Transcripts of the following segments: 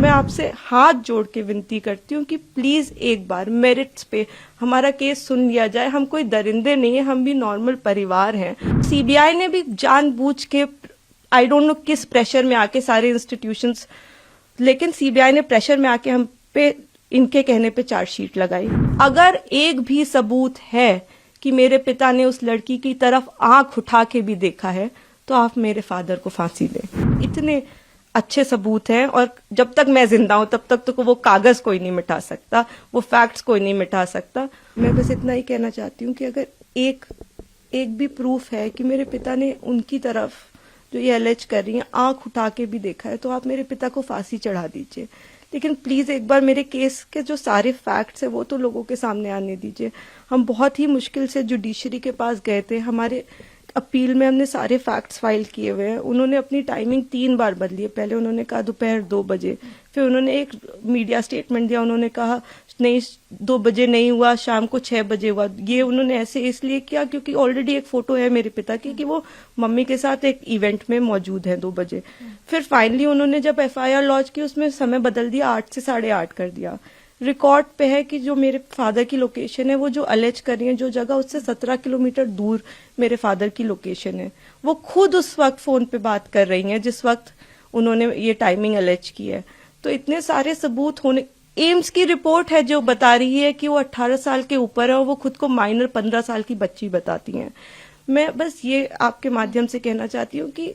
मैं आपसे हाथ जोड़ के विनती करती हूँ कि प्लीज एक बार मेरिट्स पे हमारा केस सुन लिया जाए। हम कोई दरिंदे नहीं है, हम भी नॉर्मल परिवार हैं। सीबीआई ने भी जानबूझ के आई डोंट नो किस प्रेशर में आके सारे इंस्टीट्यूशंस, लेकिन सीबीआई ने प्रेशर में आके हम पे इनके कहने पे चार्जशीट लगाई। अगर एक भी सबूत है कि मेरे पिता ने उस लड़की की तरफ आंख उठा के भी देखा है तो आप मेरे फादर को फांसी दें। इतने अच्छे सबूत हैं और जब तक मैं जिंदा हूं तब तक तो वो कागज कोई नहीं मिटा सकता, वो फैक्ट्स कोई नहीं मिटा सकता। मैं बस इतना ही कहना चाहती हूँ कि अगर एक भी प्रूफ है कि मेरे पिता ने उनकी तरफ जो ये एलेज कर रही हैं आंख उठा के भी देखा है तो आप मेरे पिता को फांसी चढ़ा दीजिए। लेकिन प्लीज एक बार मेरे केस के जो सारे फैक्ट्स है वो तो लोगों के सामने आने दीजिए। हम बहुत ही मुश्किल से जुडिशरी के पास गए थे, हमारे अपील में हमने सारे फैक्ट्स फाइल किए हुए हैं। उन्होंने अपनी टाइमिंग 3 बार बदली है। पहले उन्होंने कहा दोपहर 2 बजे, फिर उन्होंने एक मीडिया स्टेटमेंट दिया, उन्होंने कहा नहीं 2 बजे नहीं हुआ, शाम को 6 बजे हुआ। ये उन्होंने ऐसे इसलिए किया क्योंकि ऑलरेडी एक फोटो है मेरे पिता की कि वो मम्मी के साथ एक इवेंट में मौजूद है 2 बजे। फिर फाइनली उन्होंने जब एफआईआर लॉन्च की उसमें समय बदल दिया, 8 से 8:30 कर दिया। रिकॉर्ड पे है कि जो मेरे फादर की लोकेशन है वो जो अलेज कर रही है जो जगह उससे 17 किलोमीटर दूर मेरे फादर की लोकेशन है। वो खुद उस वक्त फोन पे बात कर रही हैं जिस वक्त उन्होंने ये टाइमिंग अलेज की है। तो इतने सारे सबूत होने, एम्स की रिपोर्ट है जो बता रही है कि वो 18 साल के ऊपर है और वो खुद को माइनर 15 साल की बच्ची बताती हैं। मैं बस ये आपके माध्यम से कहना चाहती हूँ कि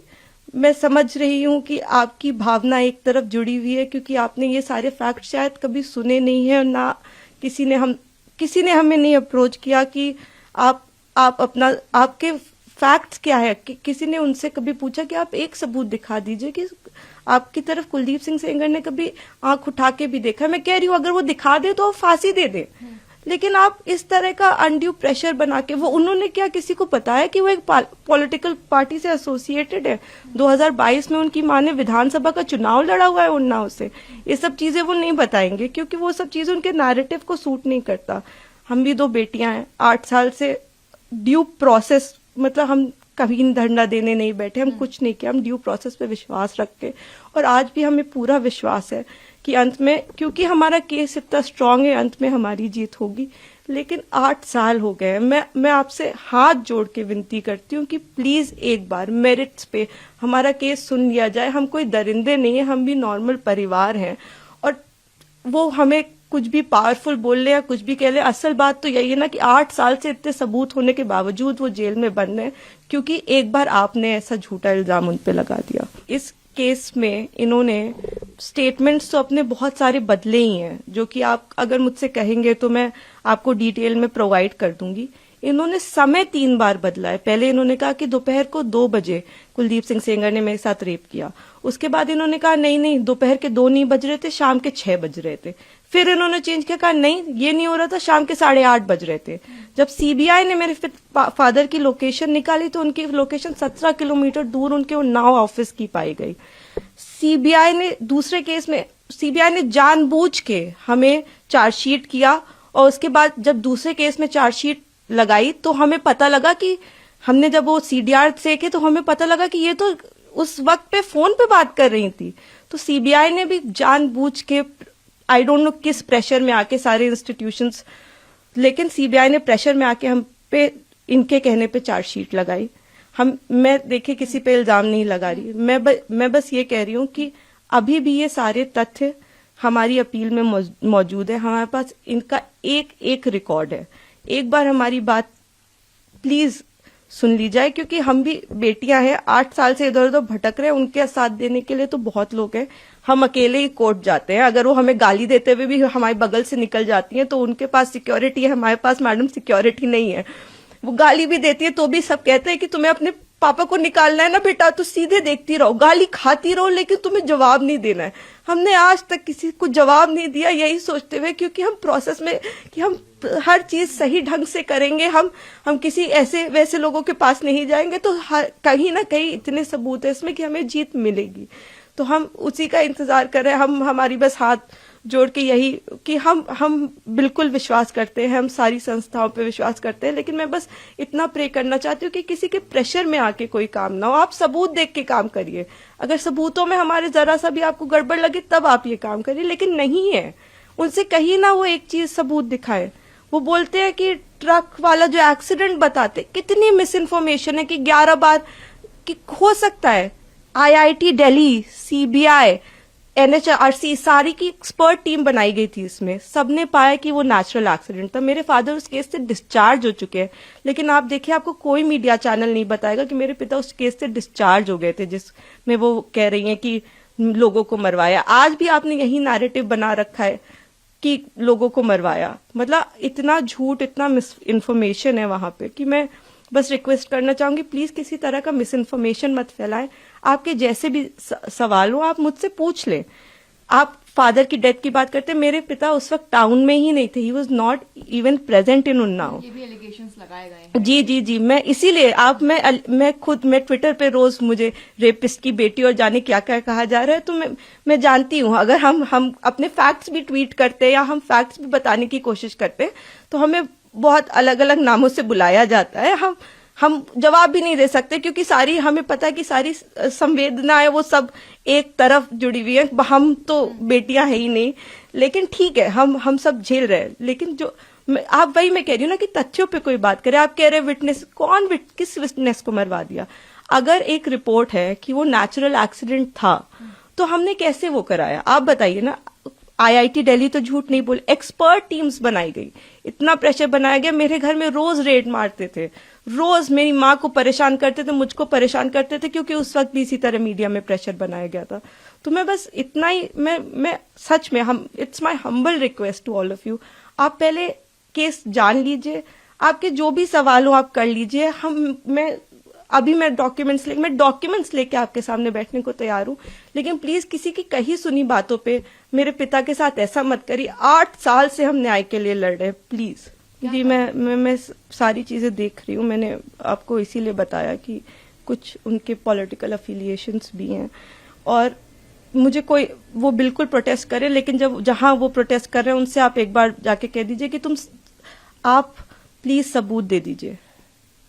मैं समझ रही हूँ कि आपकी भावना एक तरफ जुड़ी हुई है क्योंकि आपने ये सारे फैक्ट शायद कभी सुने नहीं है और ना किसी ने हमें नहीं अप्रोच किया कि आप अपना आपके फैक्ट्स क्या है। किसी ने उनसे कभी पूछा कि आप एक सबूत दिखा दीजिए कि आपकी तरफ कुलदीप सिंह सेंगर ने कभी आंख उठा के भी देखा। मैं कह रही हूँ अगर वो दिखा दे तो फांसी दे दे, लेकिन आप इस तरह का अनड्यू प्रेशर बना के, वो उन्होंने क्या किसी को पता है कि वो एक पॉलिटिकल पार्टी से एसोसिएटेड है। 2022 में उनकी माँ ने विधानसभा का चुनाव लड़ा हुआ है उन्नाव से। ये सब चीजें वो नहीं बताएंगे क्योंकि वो सब चीजें उनके नैरेटिव को सूट नहीं करता। हम भी 2 बेटियां हैं, 8 साल से ड्यू प्रोसेस, मतलब हम कभी धरना देने नहीं बैठे, हम कुछ नहीं किया, हम ड्यू प्रोसेस पे विश्वास रखते और आज भी हमें पूरा विश्वास है कि अंत में, क्योंकि हमारा केस इतना स्ट्रांग है, अंत में हमारी जीत होगी। लेकिन 8 साल हो गए। मैं आपसे हाथ जोड़ के विनती करती हूँ कि प्लीज एक बार मेरिट्स पे हमारा केस सुन लिया जाए। हम कोई दरिंदे नहीं है, हम भी नॉर्मल परिवार हैं और वो हमें कुछ भी पावरफुल बोल ले या कुछ भी कह ले, असल बात तो यही है ना कि 8 साल से इतने सबूत होने के बावजूद वो जेल में बंद है क्योंकि एक बार आपने ऐसा झूठा इल्जाम उन पे लगा दिया। इस केस में इन्होंने स्टेटमेंट्स तो अपने बहुत सारे बदले ही हैं जो कि आप अगर मुझसे कहेंगे तो मैं आपको डिटेल में प्रोवाइड कर दूंगी। इन्होंने समय 3 बार बदला है। पहले इन्होंने कहा कि दोपहर को 2 बजे कुलदीप सिंह सेंगर ने मेरे साथ रेप किया। उसके बाद इन्होंने कहा नहीं दोपहर के 2 नहीं बज रहे थे, शाम के 6 बज रहे थे। फिर इन्होंने चेंज किया, कहा नहीं ये नहीं हो रहा था, शाम के 8:30 बज रहे थे। जब सीबीआई ने मेरे फादर की लोकेशन निकाली तो उनकी लोकेशन 17 किलोमीटर दूर उनके उन्नाव ऑफिस की पाई गई। सीबीआई ने दूसरे केस में सीबीआई ने जानबूझ के हमें चार्जशीट किया और उसके बाद जब दूसरे केस में चार्जशीट लगाई तो हमें पता लगा कि हमने जब वो सीडीआर देखे तो हमें पता लगा कि ये तो उस वक्त पे फोन पे बात कर रही थी। तो सीबीआई ने भी जानबूझ के आई डोंट नो किस प्रेशर में आके सारे इंस्टीट्यूशंस, लेकिन सीबीआई ने प्रेशर में आके हम पे इनके कहने पे चार्जशीट लगाई। मैं देखिए किसी पे इल्जाम नहीं लगा रही, मैं बस ये कह रही हूँ कि अभी भी ये सारे तथ्य हमारी अपील में मौजूद है। हमारे पास इनका एक रिकॉर्ड है। एक बार हमारी बात प्लीज सुन ली जाए क्योंकि हम भी बेटियां हैं, 8 साल से इधर उधर भटक रहे हैं। उनके साथ देने के लिए तो बहुत लोग हैं। हम अकेले ही कोर्ट जाते हैं, अगर वो हमें गाली देते हुए भी हमारे बगल से निकल जाती हैं तो उनके पास सिक्योरिटी है, हमारे पास मैडम सिक्योरिटी नहीं है। वो गाली भी देती है तो भी सब कहते हैं कि तुम्हें अपने पापा को निकालना है ना बेटा तो सीधे देखती रहो, गाली खाती रहो, लेकिन तुम्हें जवाब नहीं देना है। हमने आज तक किसी को जवाब नहीं दिया यही सोचते हुए क्योंकि हम प्रोसेस में कि हम हर चीज सही ढंग से करेंगे, हम किसी ऐसे वैसे लोगों के पास नहीं जाएंगे तो कहीं ना कहीं इतने सबूत है इसमें कि हमें जीत मिलेगी। तो हम उसी का इंतजार कर रहे हैं। हम हमारी बस हाथ जोड़ के यही कि हम बिल्कुल विश्वास करते हैं, हम सारी संस्थाओं पे विश्वास करते हैं, लेकिन मैं बस इतना प्रे करना चाहती हूँ कि किसी के प्रेशर में आके कोई काम ना हो। आप सबूत देख के काम करिए। अगर सबूतों में हमारे जरा सा भी आपको गड़बड़ लगे तब आप ये काम करिए, लेकिन नहीं है। उनसे कहीं ना वो एक चीज सबूत दिखाए। वो बोलते हैं कि ट्रक वाला जो एक्सीडेंट बताते, कितनी मिस इन्फॉर्मेशन है कि 11 बार कि हो सकता है। IIT दिल्ली, CBI, NHRC सारी की एक्सपर्ट टीम बनाई गई थी, इसमें सबने पाया कि वो नेचुरल एक्सीडेंट था। मेरे फादर उस केस से डिस्चार्ज हो चुके हैं, लेकिन आप देखिए आपको कोई मीडिया चैनल नहीं बताएगा कि मेरे पिता उस केस से डिस्चार्ज हो गए थे जिसमें वो कह रही हैं कि लोगों को मरवाया। आज भी आपने यही नैरेटिव बना रखा है कि लोगों को मरवाया। मतलब इतना झूठ, इतना मिस इन्फॉर्मेशन है वहां पे कि मैं बस रिक्वेस्ट करना चाहूंगी, प्लीज किसी तरह का मिस इन्फॉर्मेशन मत फैलाएं। आपके जैसे भी सवाल हो आप मुझसे पूछ लें। आप फादर की डेथ की बात करते हैं, मेरे पिता उस वक्त टाउन में ही नहीं थे। He was not even present in Unnao. ये भी एलिगेशंस लगाए गए हैं। जी, मैं इसीलिए मैं ट्विटर पे रोज मुझे रेपिस्ट की बेटी और जाने क्या क्या कहा जा रहा है, तो मैं जानती हूँ अगर हम अपने फैक्ट्स भी ट्वीट करते हैं या हम फैक्ट्स भी बताने की कोशिश करते हैं तो हमें बहुत अलग अलग नामों से बुलाया जाता है। हम जवाब भी नहीं दे सकते क्योंकि सारी हमें पता है कि सारी संवेदनाएं वो सब एक तरफ जुड़ी हुई है। हम तो बेटियां है ही नहीं, लेकिन ठीक है हम सब झेल रहे हैं। लेकिन जो आप वही मैं कह रही हूँ ना कि तथ्यों पे कोई बात करे। आप कह रहे विटनेस, किस विटनेस को मरवा दिया? अगर एक रिपोर्ट है कि वो नेचुरल एक्सीडेंट था तो हमने कैसे वो कराया? आप बताइए ना। IIT दिल्ली तो झूठ नहीं बोले, एक्सपर्ट टीम्स बनाई गई, इतना प्रेशर बनाया गया। मेरे घर में रोज रेड मारते थे, रोज मेरी माँ को परेशान करते थे, मुझको परेशान करते थे, क्योंकि उस वक्त भी इसी तरह मीडिया में प्रेशर बनाया गया था। तो मैं बस इतना ही मैं सच में it's my humble request to all of you, आप पहले केस जान लीजिए, आपके जो भी सवाल हो आप कर लीजिए। मैं डॉक्यूमेंट्स लेके आपके सामने बैठने को तैयार हूँ, लेकिन प्लीज किसी की कही सुनी बातों पे मेरे पिता के साथ ऐसा मत करिए। 8 साल से हम न्याय के लिए लड़ रहे हैं, प्लीज। जी, मैं सारी चीजें देख रही हूँ। मैंने आपको इसीलिए बताया कि कुछ उनके पॉलिटिकल अफिलिएशंस भी हैं और मुझे कोई वो बिल्कुल प्रोटेस्ट करे, लेकिन जहां वो प्रोटेस्ट कर रहे हैं उनसे आप एक बार जाके कह दीजिए कि आप प्लीज सबूत दे दीजिए,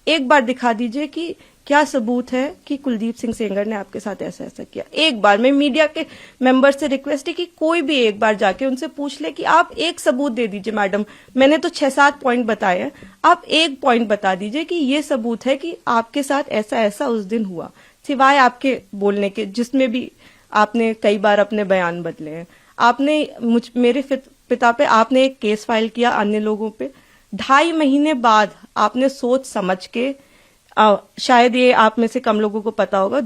एक बार दिखा दीजिए कि क्या सबूत है कि कुलदीप सिंह सेंगर ने आपके साथ ऐसा ऐसा किया। एक बार मैं मीडिया के मेंबर से रिक्वेस्ट है कि कोई भी एक बार जाके उनसे पूछ ले कि आप एक सबूत दे दीजिए। मैडम, मैंने तो 6-7 पॉइंट बताए हैं, आप एक पॉइंट बता दीजिए कि ये सबूत है कि आपके साथ ऐसा ऐसा उस दिन हुआ, सिवाय आपके बोलने के, जिसमें भी आपने कई बार अपने बयान बदले हैं। आपने मेरे पिता पे आपने एक केस फाइल किया, अन्य लोगों पे 2.5 महीने बाद आपने सोच समझ के, शायद ये आप में से कम लोगों को पता होगा,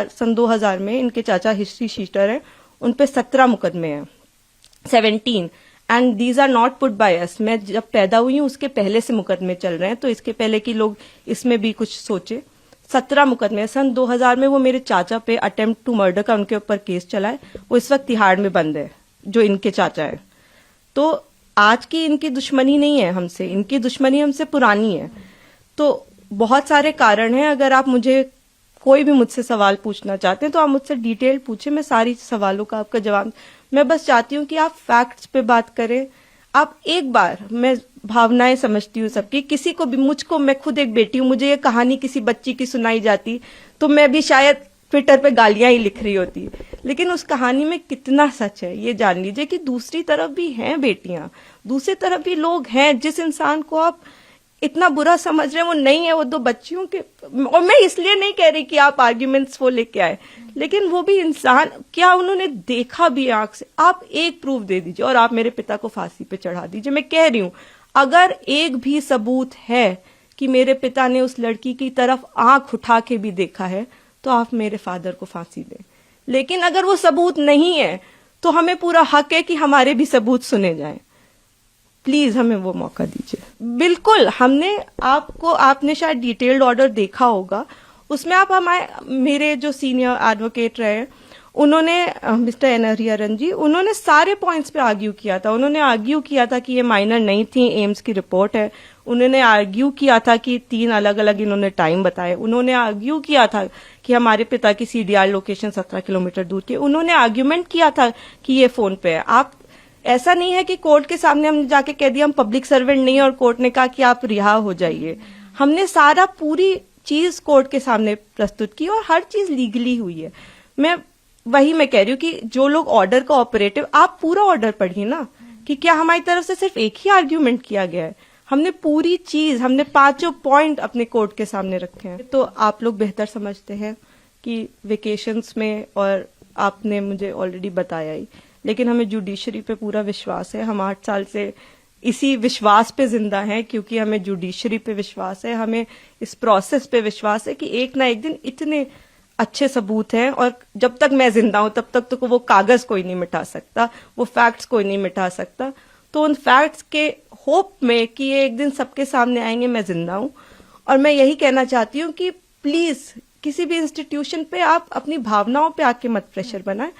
सन 2000 में इनके चाचा हिस्ट्री शीटर हैं, उन पे 17 मुकदमे हैं, 17, and these are not put by us. मैं जब पैदा हुई हूं उसके पहले से मुकदमे चल रहे हैं, तो इसके पहले कि लोग इसमें भी कुछ सोचे। 17 मुकदमे सन 2000 में वो मेरे चाचा पे अटेम्प्ट टू मर्डर का उनके ऊपर केस चला है, वो इस वक्त तिहाड़ में बंद है, जो इनके चाचा है। तो आज की इनकी दुश्मनी नहीं है हमसे, इनकी दुश्मनी हमसे पुरानी है। तो बहुत सारे कारण हैं। अगर आप कोई भी मुझसे सवाल पूछना चाहते हैं तो आप मुझसे डिटेल पूछे, मैं सारी सवालों का आपका जवाब। मैं बस चाहती हूँ कि आप फैक्ट्स पे बात करें। आप एक बार, मैं भावनाएं समझती हूँ सबकी, किसी को भी, मैं खुद एक बेटी हूँ, मुझे ये कहानी किसी बच्ची की सुनाई जाती तो मैं भी शायद ट्विटर पे गालियां ही लिख रही होती, लेकिन उस कहानी में कितना सच है ये जान लीजिए कि दूसरी तरफ भी हैं बेटियां, दूसरी तरफ भी लोग हैं। जिस इंसान को आप इतना बुरा समझ रहे हैं वो नहीं है, वो 2 बच्चियों के, और मैं इसलिए नहीं कह रही कि आप आर्ग्यूमेंट्स वो लेके आए, लेकिन वो भी इंसान, क्या उन्होंने देखा भी आंख से? आप एक प्रूफ दे दीजिए और आप मेरे पिता को फांसी पे चढ़ा दीजिए। मैं कह रही हूं, अगर एक भी सबूत है कि मेरे पिता ने उस लड़की की तरफ आंख उठा के भी देखा है तो आप मेरे फादर को फांसी दें। लेकिन अगर वो सबूत नहीं है तो हमें पूरा हक है कि हमारे भी सबूत सुने जाएं। प्लीज हमें वो मौका दीजिए। बिल्कुल, आपने शायद डिटेल्ड ऑर्डर देखा होगा, उसमें आप मेरे जो सीनियर एडवोकेट रहे उन्होंने, मिस्टर एन हरिहरन जी, उन्होंने सारे पॉइंट्स पे आर्ग्यू किया था। उन्होंने आर्ग्यू किया था कि ये माइनर नहीं थी, एम्स की रिपोर्ट है। उन्होंने आर्ग्यू किया था कि 3 अलग अलग इन्होंने टाइम बताए। उन्होंने आर्ग्यू किया था कि हमारे पिता की CDR लोकेशन 17 किलोमीटर दूर की। उन्होंने आर्ग्यूमेंट किया था कि ये फोन पे है। आप ऐसा नहीं है कि कोर्ट के सामने हमने जाके कह दिया हम पब्लिक सर्वेंट नहीं है और कोर्ट ने कहा कि आप रिहा हो जाइए। हमने सारा पूरी चीज कोर्ट के सामने प्रस्तुत की और हर चीज लीगली हुई है। मैं कह रही हूँ कि जो लोग ऑर्डर का ऑपरेटिव, आप पूरा ऑर्डर पढ़िए ना कि क्या हमारी तरफ से सिर्फ एक ही आर्ग्यूमेंट किया गया है। हमने पूरी चीज, हमने 5 पॉइंट अपने कोर्ट के सामने रखे हैं। तो आप लोग बेहतर समझते हैं कि वेकेशंस में, और आपने मुझे ऑलरेडी बताया ही, लेकिन हमें जुडिशरी पे पूरा विश्वास है। हम 8 साल से इसी विश्वास पे जिंदा हैं क्योंकि हमें जुडिशरी पे विश्वास है, हमें इस प्रोसेस पे विश्वास है कि एक ना एक दिन इतने अच्छे सबूत हैं, और जब तक मैं जिंदा हूं तब तक तो वो कागज कोई नहीं मिटा सकता, वो फैक्ट्स कोई नहीं मिटा सकता। तो उन फैक्ट्स के होप में कि ये एक दिन सबके सामने आएंगे, मैं जिंदा हूं। और मैं यही कहना चाहती हूँ कि प्लीज किसी भी इंस्टीट्यूशन पे आप अपनी भावनाओं पे आके मत प्रेशर बनाएं।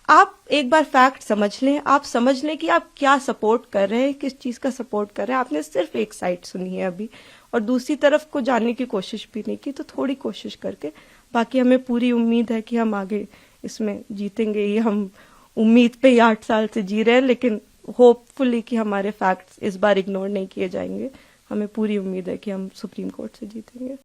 आप एक बार फैक्ट समझ लें, आप समझ लें कि आप क्या सपोर्ट कर रहे हैं, किस चीज का सपोर्ट कर रहे हैं। आपने सिर्फ एक साइड सुनी है अभी और दूसरी तरफ को जानने की कोशिश भी नहीं की, तो थोड़ी कोशिश करके, बाकी हमें पूरी उम्मीद है कि हम आगे इसमें जीतेंगे। ये हम उम्मीद पे ही 8 साल से जी रहे हैं, लेकिन होपफुली कि हमारे फैक्ट्स इस बार इग्नोर नहीं किए जाएंगे। हमें पूरी उम्मीद है कि हम सुप्रीम कोर्ट से जीतेंगे।